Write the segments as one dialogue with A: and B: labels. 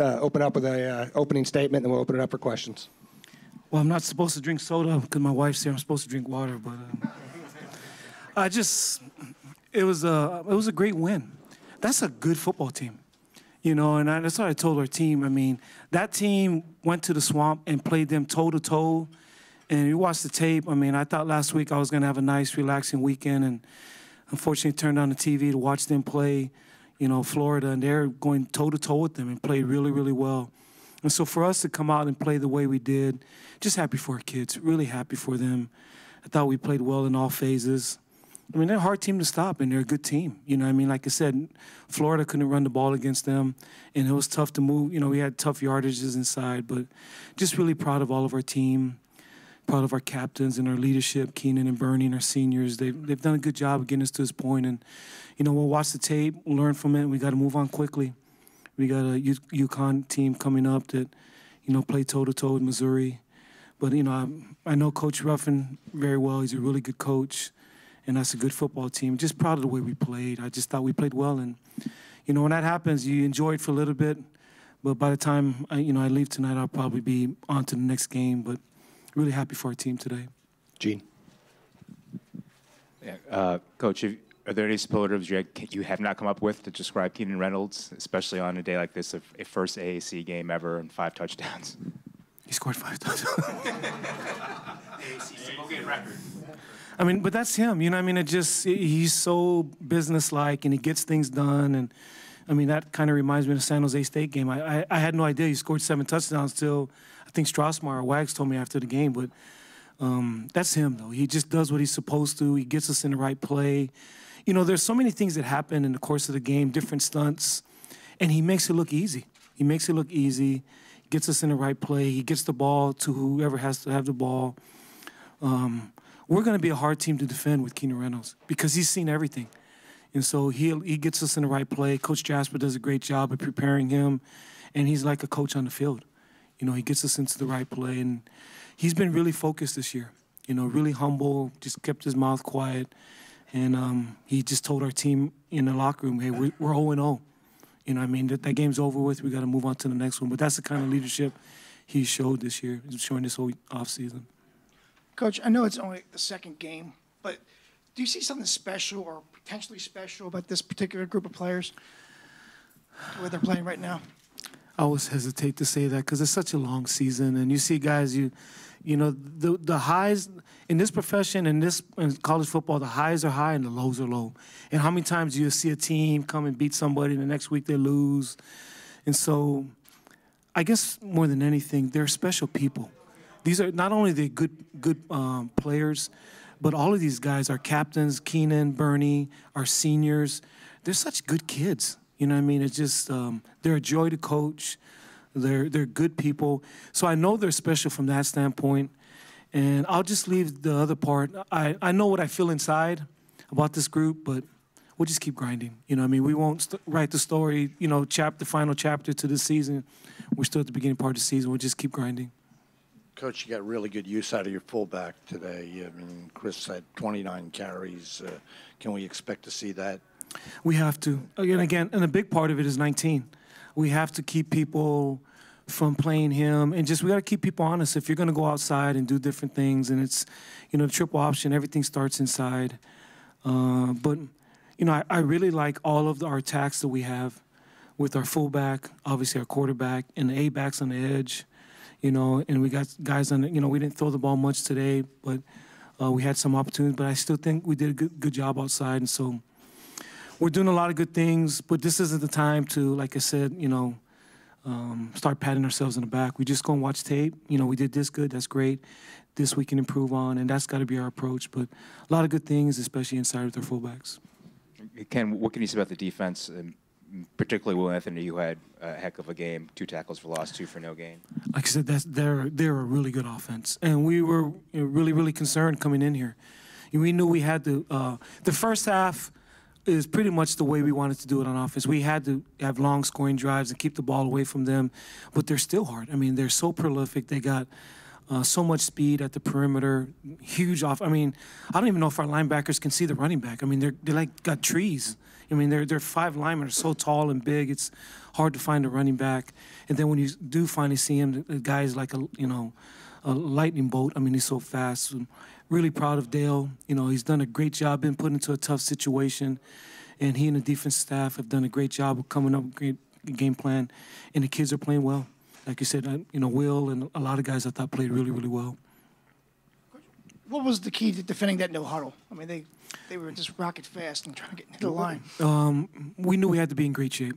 A: open up with a opening statement, and we'll open it up for questions.
B: Well, I'm not supposed to drink soda because my wife's here. I'm supposed to drink water, but it was a great win. That's a good football team, you know, and that's what I told our team. I mean, that team went to the Swamp and played them toe-to-toe, and you watched the tape. I mean, I thought last week I was going to have a nice, relaxing weekend, and unfortunately turned on the TV to watch them play, you know, Florida, and they're going toe-to-toe with them and played really, really well. And so for us to come out and play the way we did, just happy for our kids, really happy for them. I thought we played well in all phases. I mean, they're a hard team to stop, and they're a good team. You know what I mean? Like I said, Florida couldn't run the ball against them, and it was tough to move. You know, we had tough yardages inside, but just really proud of all of our team, proud of our captains and our leadership, Keenan and Bernie and our seniors. They've done a good job of getting us to this point. And, you know, we'll watch the tape, we'll learn from it, and we got to move on quickly. We got a UConn team coming up that, you know, play toe-to-toe with Missouri. But, you know, I know Coach Ruffin very well. He's a really good coach, and that's a good football team. Just proud of the way we played. I just thought we played well. And, you know, when that happens, you enjoy it for a little bit. But by the time, I leave tonight, I'll probably be on to the next game. But really happy for our team today.
A: Gene.
C: Yeah, Coach, are there any superlatives you have not come up with to describe Keenan Reynolds, especially on a day like this, of a first AAC game ever and 5 touchdowns?
B: He scored 5 touchdowns.
C: AAC single game record.
B: I mean, but that's him. You know, I mean, he's so businesslike and he gets things done. And I mean, that kind of reminds me of the San Jose State game. I had no idea he scored 7 touchdowns till I think Strasmar or Wags told me after the game. But that's him, though. He just does what he's supposed to. He gets us in the right play. You know, there's so many things that happen in the course of the game, different stunts, and he makes it look easy. He makes it look easy, gets us in the right play. He gets the ball to whoever has to have the ball. We're going to be a hard team to defend with Keenan Reynolds because he's seen everything. And so he gets us in the right play. Coach Jasper does a great job of preparing him, and he's like a coach on the field. You know, he gets us into the right play, and he's been really focused this year. You know, really humble, just kept his mouth quiet. And he just told our team in the locker room, hey, we're 0-0. You know what I mean? That game's over with. We got to move on to the next one. But that's the kind of leadership he showed this year. He's showing this whole offseason.
D: Coach, I know it's only the second game, but do you see something special or potentially special about this particular group of players, the way they're playing right now?
B: I always hesitate to say that because it's such a long season. And you see guys, you know, the highs in this profession and in college football, the highs are high and the lows are low. And how many times do you see a team come and beat somebody and the next week they lose? And so I guess more than anything, they're special people. These are not only the good players, but all of these guys are captains, Keenan, Bernie, our seniors. They're such good kids. You know what I mean? It's just they're a joy to coach. They're good people. So I know they're special from that standpoint. And I'll just leave the other part. I know what I feel inside about this group, but we'll just keep grinding. You know what I mean? We won't write the story, you know, the final chapter to this season. We're still at the beginning part of the season. We'll just keep grinding.
E: Coach, you got really good use out of your fullback today. I mean, Chris had 29 carries. Can we expect to see that?
B: We have to. Again, and a big part of it is 19. We have to keep people from playing him, and we got to keep people honest. If you're going to go outside and do different things, and it's, you know, triple option, everything starts inside. But, you know, I really like all of our attacks that we have with our fullback, obviously our quarterback, and the A-backs on the edge. You know, and we got guys on the, you know, we didn't throw the ball much today, but we had some opportunities. But I still think we did a good job outside, and so we're doing a lot of good things. But this isn't the time to, like I said, you know, start patting ourselves on the back. We just go and watch tape. You know, we did this good. That's great. This we can improve on, and that's got to be our approach. But a lot of good things, especially inside with our fullbacks.
C: Ken, what can you say about the defense? Particularly Will Anthony, who had a heck of a game, 2 tackles for loss, 2 for no gain.
B: Like I said, they're a really good offense, and we were really concerned coming in here. We knew we had to. The first half is pretty much the way we wanted to do it on offense. We had to have long scoring drives and keep the ball away from them, but they're still hard. I mean, they're so prolific. They got So much speed at the perimeter, huge off. I mean, I don't even know if our linebackers can see the running back. I mean, they're like got trees. I mean, they're 5 linemen are so tall and big. It's hard to find a running back. And then when you do finally see him, the guy is like a lightning bolt. I mean, he's so fast. So really proud of Dale. You know, he's done a great job, been put into a tough situation, and he and the defense staff have done a great job of coming up with a great game plan, and the kids are playing well. Like you said, you know, Will and a lot of guys I thought played really, really well.
D: What was the key to defending that no huddle? I mean, they were just rocket fast and trying to get into the line.
B: We knew we had to be in great shape.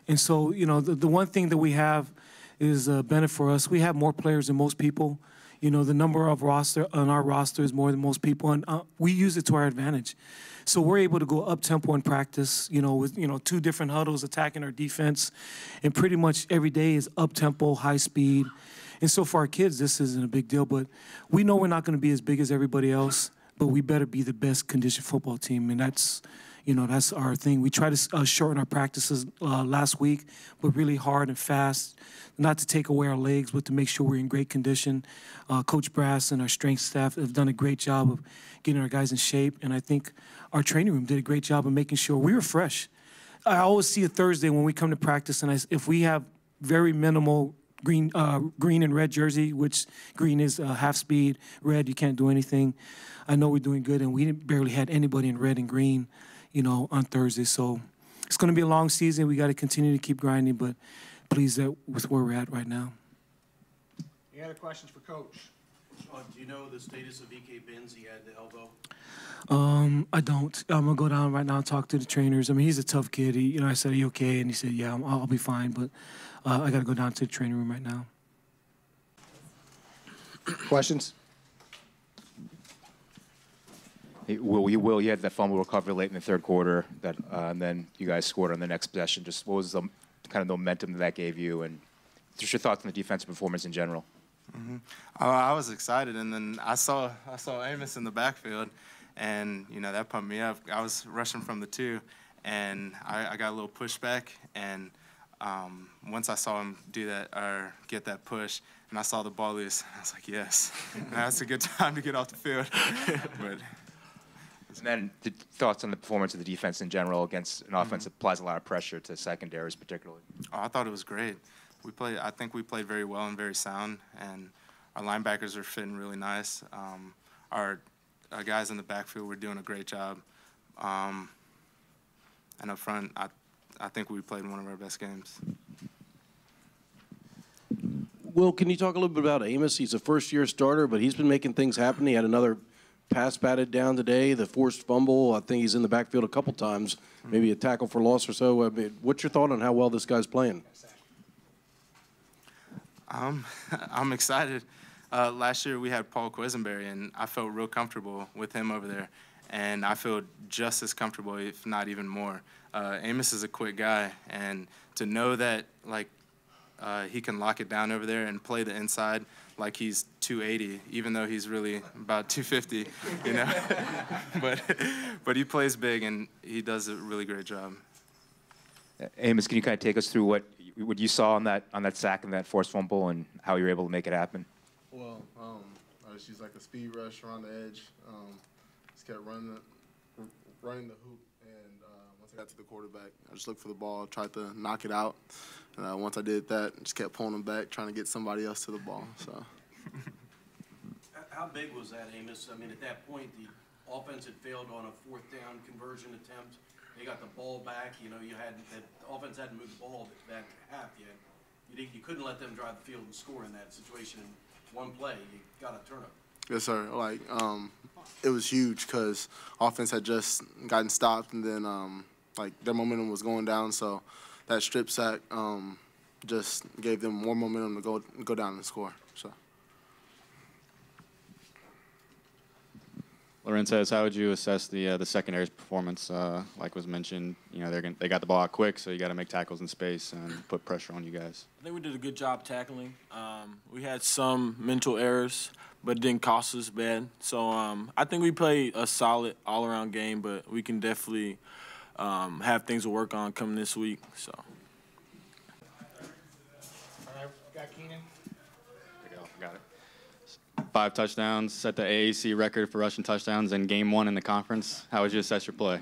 B: And so, you know, the one thing that we have is a benefit for us. We have more players than most people. You know, the number of roster on our roster is more than most people, and we use it to our advantage. So we're able to go up-tempo in practice, you know, with, 2 different huddles attacking our defense. And pretty much every day is up-tempo, high speed. And so for our kids, this isn't a big deal. But we know we're not going to be as big as everybody else, but we better be the best conditioned football team. And that's, that's our thing. We try to shorten our practices last week, but really hard and fast, not to take away our legs, but to make sure we're in great condition. Coach Brass and our strength staff have done a great job of getting our guys in shape. And I think our training room did a great job of making sure we were fresh. I always see a Thursday when we come to practice, and if we have very minimal green and red jersey, which green is half speed, red you can't do anything, I know we're doing good, and we barely had anybody in red and green, on Thursday. So it's going to be a long season. We got to continue to keep grinding, but pleased with where we're at right now.
A: Any other questions for Coach?
F: Do you know the status of E.K. Benz? He had the elbow.
B: I don't. I'm gonna go down right now and talk to the trainers. I mean, he's a tough kid. I said, "Are you okay?" And he said, "Yeah, I'll be fine." But I got to go down to the training room right now.
A: Questions?
C: Will, you had that fumble recovery late in the third quarter, and then you guys scored on the next possession. Just what was the kind of momentum that gave you, and just your thoughts on the defensive performance in general?
G: Mm-hmm. I was excited, and then I saw Amos in the backfield, and that pumped me up. I was rushing from the 2, and I got a little pushback, and once I saw him do that or get that push, and I saw the ball loose, I was like, yes, that's a good time to get off the field. But.
C: And then the thoughts on the performance of the defense in general against an offense that applies a lot of pressure to secondaries particularly?
G: Oh, I thought it was great. I think we played very well and very sound, and our linebackers are fitting really nice. Our guys in the backfield were doing a great job. And up front, I think we played one of our best games.
F: Will, can you talk a little bit about Amos? He's a first-year starter, but he's been making things happen. He had another pass batted down today, the forced fumble. I think he's in the backfield a couple times, maybe a tackle for loss or so. I mean, what's your thought on how well this guy's playing?
G: I'm excited. Last year we had Paul Quisenberry, and I felt real comfortable with him over there. And I feel just as comfortable, if not even more. Amos is a quick guy, and to know that, he can lock it down over there and play the inside like he's 280, even though he's really about 250, But he plays big, and he does a really great job.
C: Amos, can you kind of take us through what you saw on that sack and that forced fumble and how you were able to make it happen?
H: Well, I just used like a speed rush around the edge. Just kept running the hoop, and once I got to the quarterback, I just looked for the ball, tried to knock it out. And once I did that, just kept pulling him back, trying to get somebody else to the ball. So.
F: How big was that, Amos? I mean, at that point, the offense had failed on a 4th down conversion attempt. They got the ball back. The offense hadn't moved the ball that half yet. You couldn't let them drive the field and score in that situation in one play. You got a turnover.
H: Yes, sir. It was huge because offense had just gotten stopped, and then their momentum was going down. So that strip sack just gave them more momentum to go down and score. So.
I: Lorentez, how would you assess the secondary's performance? Like was mentioned, they got the ball out quick, so you got to make tackles in space and put pressure on you guys.
J: I think we did a good job tackling. We had some mental errors, but it didn't cost us bad. So I think we played a solid all-around game, but we can definitely have things to work on coming this week. So.
A: All right, got Keenan.
C: There you go, got it.
I: 5 touchdowns, set the AAC record for rushing touchdowns in game 1 in the conference. How would you assess your play?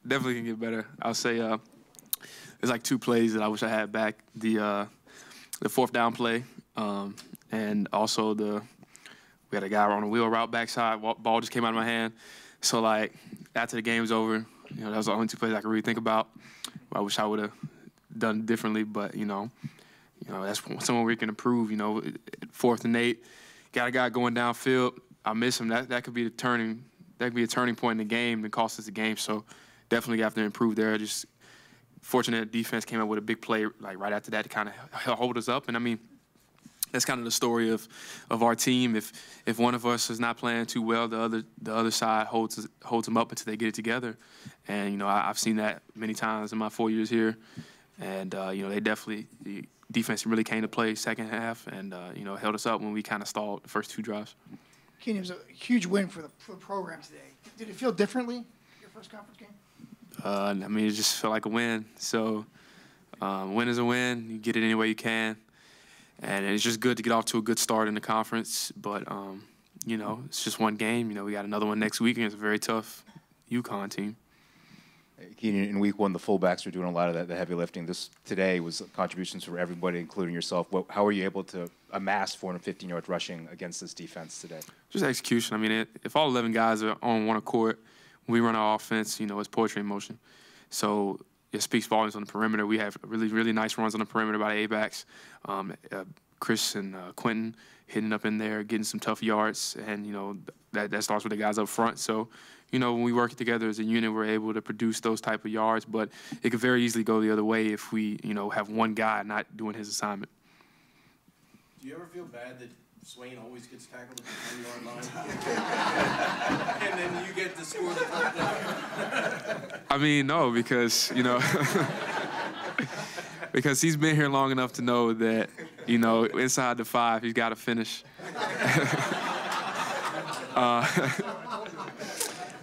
K: Definitely can get better. I'll say there's like 2 plays that I wish I had back. The 4th down play, and also we had a guy on a wheel route backside. Ball just came out of my hand. So like after the game was over, that was the only 2 plays I could really think about. I wish I would have done differently, but that's somewhere we can improve. 4th and 8, got a guy going downfield. I miss him. That could be a turning point in the game and cost us the game. So definitely have to improve there. Just fortunate defense came up with a big play like right after that to kind of hold us up. And I mean, that's kind of the story of our team. If one of us is not playing too well, the other side holds them up until they get it together. And I've seen that many times in my 4 years here. And the defense really came to play second half and held us up when we kind of stalled the first 2 drives.
D: Keenan, it was a huge win for the program today. Did it feel differently your first conference game?
K: I mean, it just felt like a win. So win is a win. You get it any way you can. And it's just good to get off to a good start in the conference. But, it's just one game. We got another one next week, and it's a very tough UConn team.
C: Keenan, in week 1, the fullbacks were doing a lot of the heavy lifting. This today was contributions from everybody, including yourself. How were you able to amass 415 yards rushing against this defense today?
K: Just execution. I mean, if all 11 guys are on one accord, when we run our offense, it's poetry in motion. So it speaks volumes on the perimeter. We have really, really nice runs on the perimeter by the A-backs. Chris and Quentin hitting up in there, getting some tough yards, and, that starts with the guys up front. So, when we work together as a unit, we're able to produce those type of yards, but it could very easily go the other way if we, have one guy not doing his assignment.
F: Do you ever feel bad that Swain always gets tackled at the 10-yard line? And then you get to score the touchdown?
K: I mean, no, because, because he's been here long enough to know that, inside the 5, he's got to finish.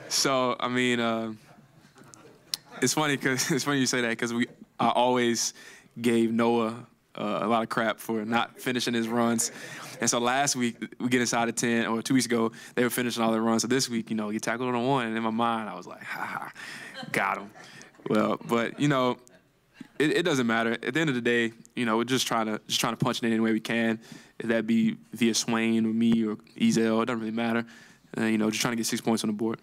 K: So, I mean, it's funny you say that because I always gave Noah a lot of crap for not finishing his runs. And so last week, we get inside of 10, or 2 weeks ago, they were finishing all their runs. So this week, he tackled on 1, and in my mind, I was like, got him. Well, but, it doesn't matter. At the end of the day, we're just trying to punch it in any way we can. If that be via Swain or me or Ezel, it doesn't really matter. Just trying to get 6 points on the board.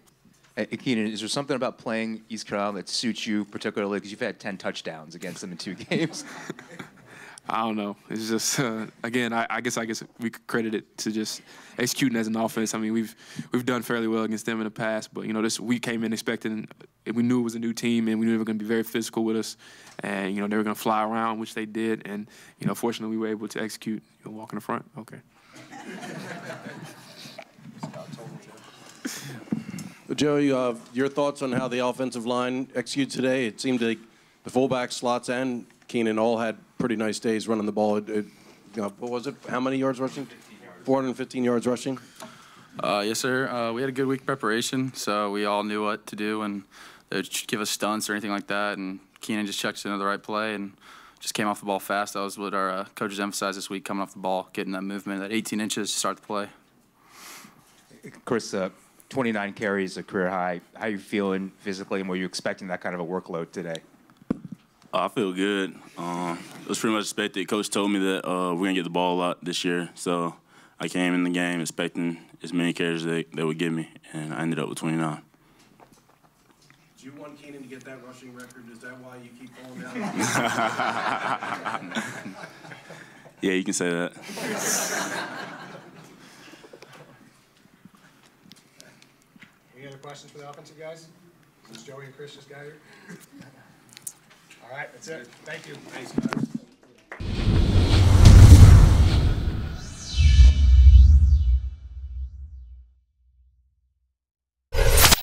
C: Hey, Keenan, is there something about playing East Carolina that suits you particularly? Because you've had 10 touchdowns against them in 2 games.
K: I don't know. It's just again, I guess we could credit it to just executing as an offense. I mean, we've done fairly well against them in the past, but we came in expecting, we knew it was a new team, and we knew they were going to be very physical with us, and they were going to fly around, which they did, and fortunately we were able to execute. Walk in the front. Okay.
L: Joey, your thoughts on how the offensive line executed today? It seemed like the fullback slots and Keenan all had pretty nice days running the ball. What was it? How many yards rushing? 415 yards rushing?
M: Yes, sir. We had a good week preparation, so we all knew what to do, and they would give us stunts or anything like that, and Keenan just checked into the right play and just came off the ball fast. That was what our coaches emphasized this week, coming off the ball, getting that movement, that 18 inches to start the play.
C: Chris, 29 carries, a career high. How are you feeling physically, and were you expecting that kind of a workload today?
N: I feel good. It was pretty much expected. Coach told me that we're going to get the ball a lot this year, so I came in the game expecting as many carries they would give me, and I ended up with 29.
F: Do you want Keenan to get that rushing record? Is that why you keep falling down?
N: Yeah, you can say that.
A: Any other questions for the offensive guys? Since Joey and Chris just got here. All right, that's it. Thank you.
F: Thanks, guys.